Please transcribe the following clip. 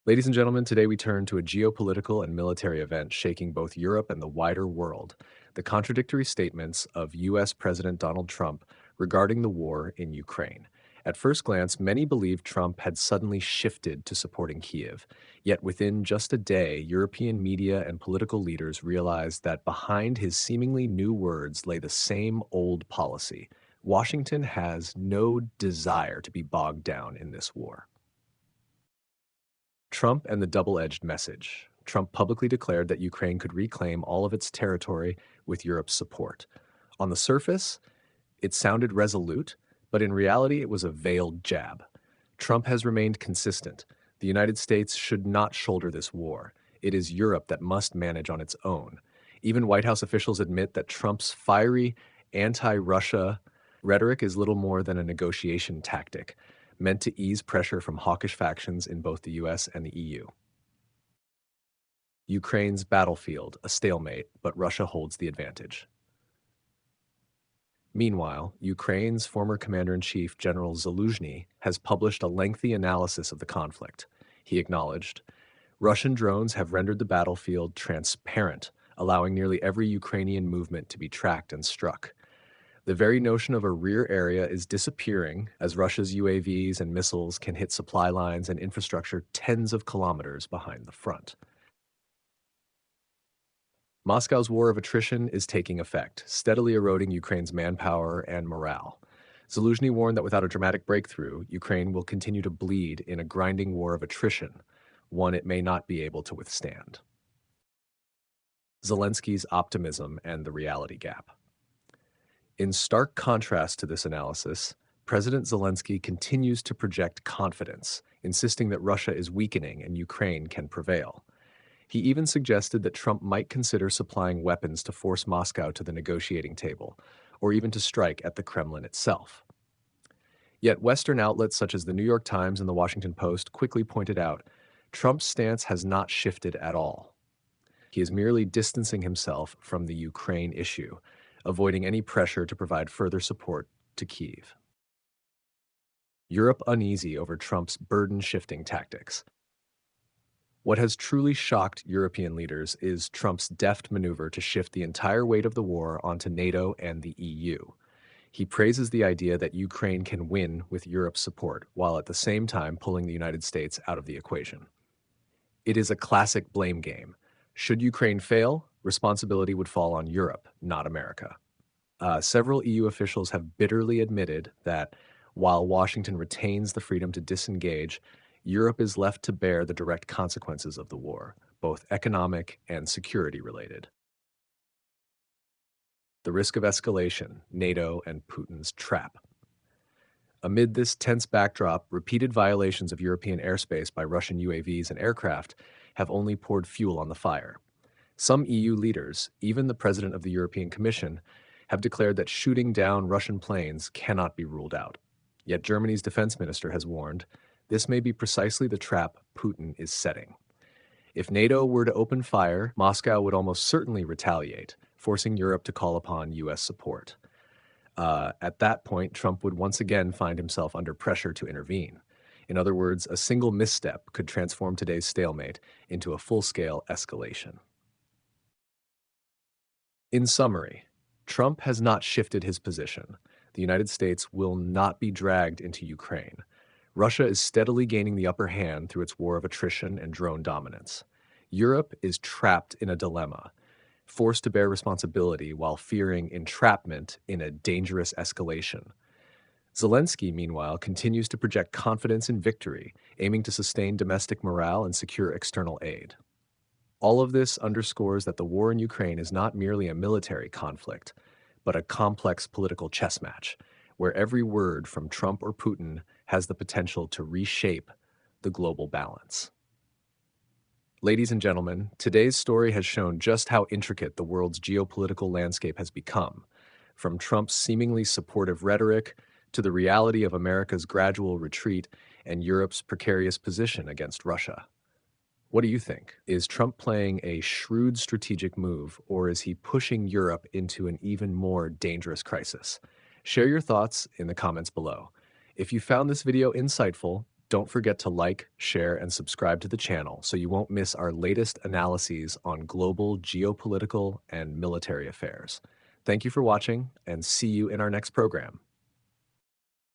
Ladies and gentlemen, today we turn to a geopolitical and military event shaking both Europe and the wider world: the contradictory statements of U.S. President Donald Trump regarding the war in Ukraine. At first glance, many believed Trump had suddenly shifted to supporting Kiev. Yet within just a day, European media and political leaders realized that behind his seemingly new words lay the same old policy. Washington has no desire to be bogged down in this war. Trump and the double-edged message. Trump publicly declared that Ukraine could reclaim all of its territory with Europe's support. On the surface, it sounded resolute, but in reality, it was a veiled jab. Trump has remained consistent. The United States should not shoulder this war. It is Europe that must manage on its own. Even White House officials admit that Trump's fiery anti-Russia rhetoric is little more than a negotiation tactic, meant to ease pressure from hawkish factions in both the US and the EU. Ukraine's battlefield, a stalemate, but Russia holds the advantage. Meanwhile, Ukraine's former commander-in-chief, General Zaluzhny, has published a lengthy analysis of the conflict. He acknowledged, Russian drones have rendered the battlefield transparent, allowing nearly every Ukrainian movement to be tracked and struck. The very notion of a rear area is disappearing as Russia's UAVs and missiles can hit supply lines and infrastructure tens of kilometers behind the front. Moscow's war of attrition is taking effect, steadily eroding Ukraine's manpower and morale. Zaluzhny warned that without a dramatic breakthrough, Ukraine will continue to bleed in a grinding war of attrition, one it may not be able to withstand. Zelensky's optimism and the reality gap. In stark contrast to this analysis, President Zelensky continues to project confidence, insisting that Russia is weakening and Ukraine can prevail. He even suggested that Trump might consider supplying weapons to force Moscow to the negotiating table, or even to strike at the Kremlin itself. Yet Western outlets such as the New York Times and the Washington Post quickly pointed out, Trump's stance has not shifted at all. He is merely distancing himself from the Ukraine issue, avoiding any pressure to provide further support to Kyiv. Europe uneasy over Trump's burden-shifting tactics. What has truly shocked European leaders is Trump's deft maneuver to shift the entire weight of the war onto NATO and the EU. He praises the idea that Ukraine can win with Europe's support, while at the same time pulling the United States out of the equation. It is a classic blame game. Should Ukraine fail, responsibility would fall on Europe, not America. Several EU officials have bitterly admitted that while Washington retains the freedom to disengage, Europe is left to bear the direct consequences of the war, both economic and security related. The risk of escalation, NATO and Putin's trap. Amid this tense backdrop, repeated violations of European airspace by Russian UAVs and aircraft have only poured fuel on the fire. Some EU leaders, even the President of the European Commission, have declared that shooting down Russian planes cannot be ruled out. Yet Germany's defense minister has warned, this may be precisely the trap Putin is setting. If NATO were to open fire, Moscow would almost certainly retaliate, forcing Europe to call upon U.S. support. At that point, Trump would once again find himself under pressure to intervene. In other words, a single misstep could transform today's stalemate into a full-scale escalation. In summary, Trump has not shifted his position. The United States will not be dragged into Ukraine. Russia is steadily gaining the upper hand through its war of attrition and drone dominance. Europe is trapped in a dilemma, forced to bear responsibility while fearing entrapment in a dangerous escalation. Zelensky, meanwhile, continues to project confidence in victory, aiming to sustain domestic morale and secure external aid. All of this underscores that the war in Ukraine is not merely a military conflict, but a complex political chess match, where every word from Trump or Putin has the potential to reshape the global balance. Ladies and gentlemen, today's story has shown just how intricate the world's geopolitical landscape has become, from Trump's seemingly supportive rhetoric to the reality of America's gradual retreat and Europe's precarious position against Russia. What do you think? Is Trump playing a shrewd strategic move, or is he pushing Europe into an even more dangerous crisis? Share your thoughts in the comments below. If you found this video insightful, Don't forget to like, share, and subscribe to the channel so you won't miss our latest analyses on global geopolitical and military affairs. Thank you for watching, and see you in our next program.